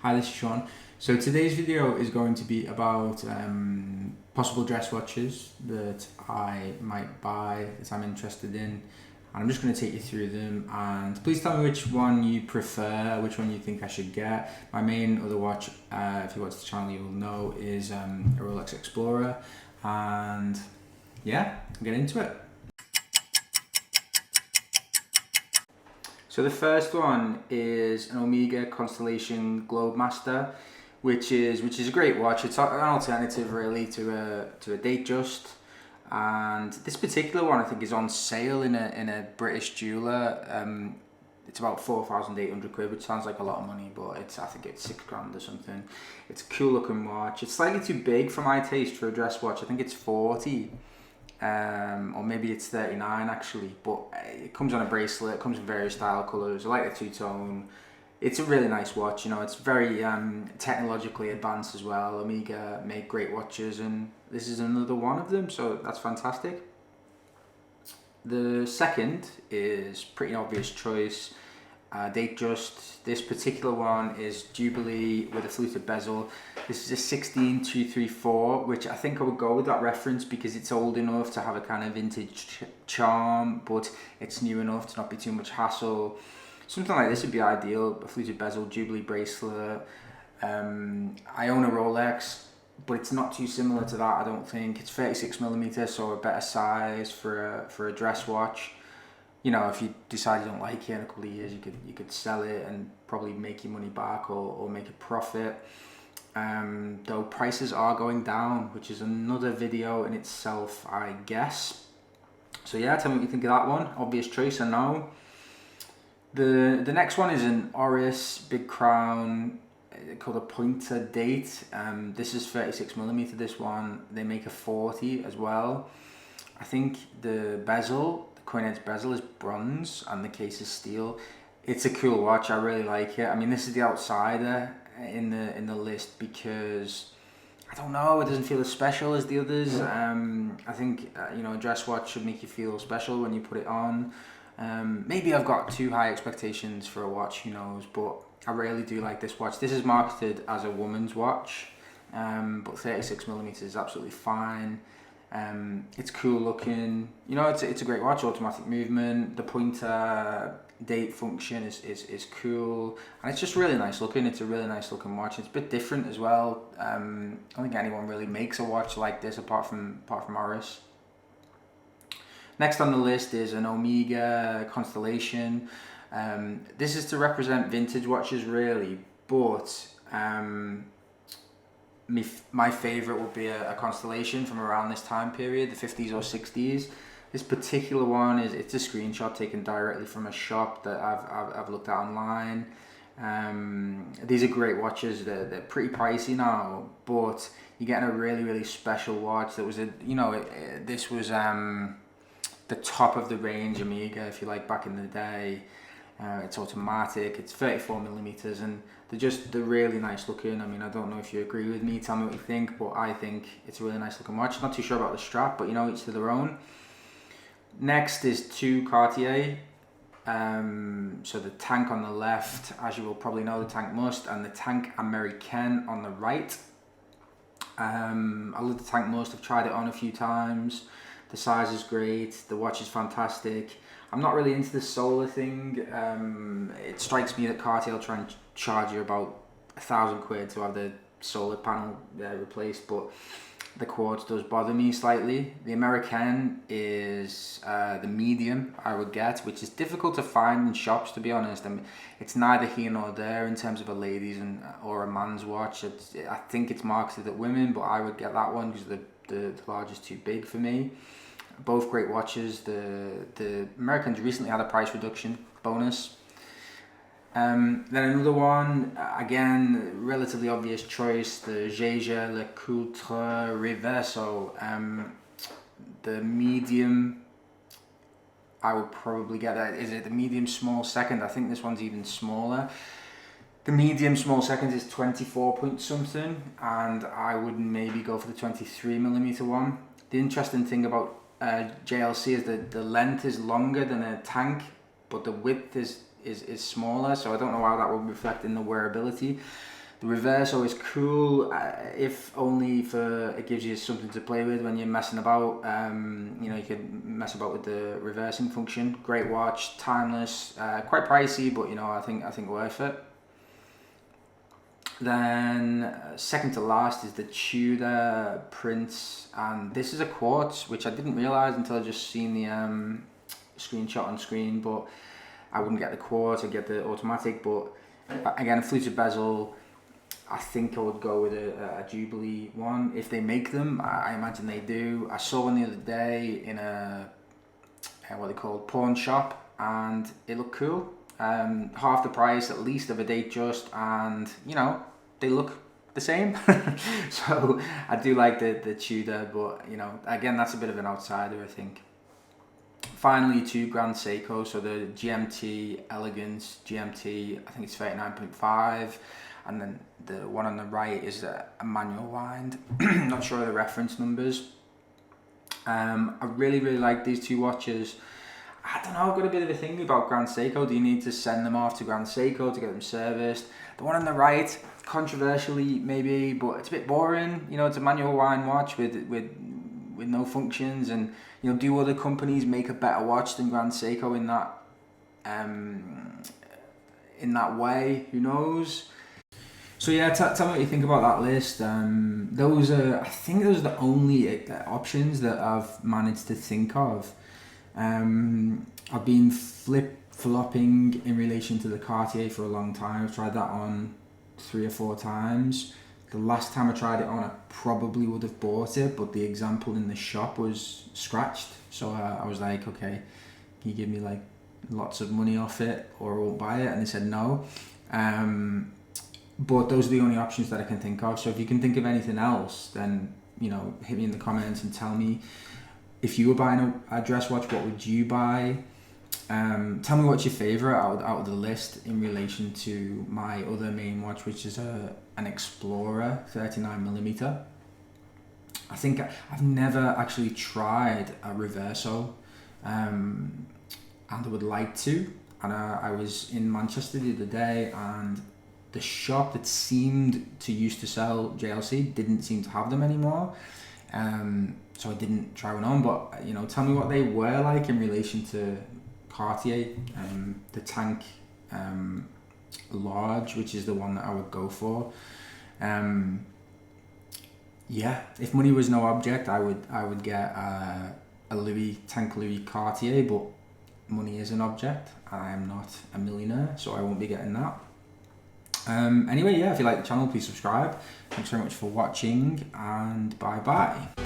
Hi, this is Sean. So today's video is going to be about possible dress watches that I might buy, that I'm interested in. And I'm just going to take you through them, and please tell me which one you prefer, which one you think I should get. My main other watch, if you watch the channel you will know, is a Rolex Explorer. And yeah, I'll get into it. So the first one is an Omega Constellation Globemaster, which is a great watch. It's an alternative really to a Datejust, and this particular one I think is on sale in a British jeweler. It's about £4,800, which sounds like a lot of money, but I think it's £6,000 or something. It's a cool looking watch. It's slightly too big for my taste for a dress watch. I think it's 40. Or maybe it's 39 actually, but it comes on a bracelet. It comes in various style colors. I like the two-tone. It's a really nice watch. You know, it's very technologically advanced as well. Omega make great watches, and this is another one of them, so that's fantastic. The second is pretty obvious choice. Datejust. This particular one is Jubilee with a fluted bezel. This is a 16234, which I think I would go with that reference because it's old enough to have a kind of vintage charm, but it's new enough to not be too much hassle. Something like this would be ideal. A fluted bezel Jubilee bracelet. I own a Rolex, but it's not too similar to that, I don't think. It's 36mm, so a better size for a dress watch. You know, if you decide you don't like it in a couple of years, you could sell it and probably make your money back or make a profit. Though prices are going down, which is another video in itself, I guess. So yeah, tell me what you think of that one. Obvious choice, I know. The next one is an Oris Big Crown called a Pointer Date. This is 36mm, this one. They make a 40 as well. I think the bezel, coin edge bezel, is bronze and the case is steel. It's a cool watch. I really like it. I mean, this is the outsider in the list because I don't know, it doesn't feel as special as the others. I think you know, a dress watch should make you feel special when you put it on. Maybe I've got too high expectations for a watch, who knows, but I really do like this watch. This is marketed as a woman's watch, but 36mm is absolutely fine. It's cool looking, you know, it's a great watch. Automatic movement, the pointer date function is cool, and it's just really nice looking. It's a really nice looking watch. It's a bit different as well. I don't think anyone really makes a watch like this apart from Oris. Next on the list is an Omega Constellation. This is to represent vintage watches really, but my favourite would be a Constellation from around this time period, the 50s or 60s. This particular one it's a screenshot taken directly from a shop that I've looked at online. These are great watches. They're pretty pricey now, but you're getting a really special watch. That was this was the top of the range Omega, if you like, back in the day. It's automatic, it's 34mm, and they're really nice looking. I mean, I don't know if you agree with me, tell me what you think, but I think it's a really nice looking watch. Not too sure about the strap, but you know, each to their own. Next is two Cartier. So the Tank on the left, as you will probably know, the Tank Must, and the Tank Americaine on the right. I love the Tank Must. I've tried it on a few times. The size is great, the watch is fantastic. I'm not really into the solar thing. It strikes me that Cartier will try and charge you about £1,000 to have the solar panel replaced, but the quartz does bother me slightly. The Americaine is the medium I would get, which is difficult to find in shops, to be honest. I mean, it's neither here nor there in terms of a ladies or a man's watch. I think it's marketed at women, but I would get that one because the large is too big for me. Both great watches. The Americans recently had a price reduction bonus. Then another one, again, relatively obvious choice, the JLC Cultre Reverso. The medium, I would probably get that. Is it the medium small second? I think this one's even smaller. The medium small second is 24 point something, and I would maybe go for the 23mm one. The interesting thing about JLC is that the length is longer than a Tank, but the width is smaller, so I don't know how that would reflect in the wearability. The Reverso is cool, if only for it gives you something to play with when you're messing about. You know, you can mess about with the reversing function. Great watch, timeless, quite pricey, but you know, I think worth it. Then second to last is the Tudor Prince, and this is a quartz, which I didn't realize until I just seen the screenshot on screen. But I wouldn't get the quartz, I'd get the automatic. But again, a fluted bezel. I think I would go with a Jubilee one if they make them. I imagine they do. I saw one the other day in a what they call pawn shop, and it looked cool. Half the price at least of a date just, and you know, they look the same. So I do like the Tudor, but you know, again, that's a bit of an outsider, I think. Finally, 2 Grand Seiko, so the GMT Elegance GMT, I think it's 39.5, and then the one on the right is a manual wind. Not sure of the reference numbers. I really like these 2 watches. I don't know, I've got a bit of a thing about Grand Seiko. Do you need to send them off to Grand Seiko to get them serviced? The one on the right, controversially maybe, but it's a bit boring. You know, it's a manual wind watch with no functions, and you know, do other companies make a better watch than Grand Seiko in that way? Who knows? So yeah, tell me what you think about that list. I think those are the only options that I've managed to think of. I've been flip-flopping in relation to the Cartier for a long time. I've tried that on 3 or 4 times. The last time I tried it on, I probably would have bought it, but the example in the shop was scratched. So I was like, okay, can you give me like lots of money off it or I won't buy it? And they said no. But those are the only options that I can think of. So if you can think of anything else, then, you know, hit me in the comments and tell me, if you were buying a dress watch, what would you buy? Tell me what's your favorite out of the list in relation to my other main watch, which is an Explorer 39mm. I think I've never actually tried a Reverso, and I would like to. And I was in Manchester the other day, and the shop that seemed to used to sell JLC didn't seem to have them anymore. So I didn't try one on, but you know, tell me what they were like in relation to Cartier, the Tank Large, which is the one that I would go for. Yeah, if money was no object, I would get a Tank Louis Cartier, but money is an object. I am not a millionaire, so I won't be getting that. Anyway, yeah, if you like the channel, please subscribe. Thanks very much for watching, and bye bye.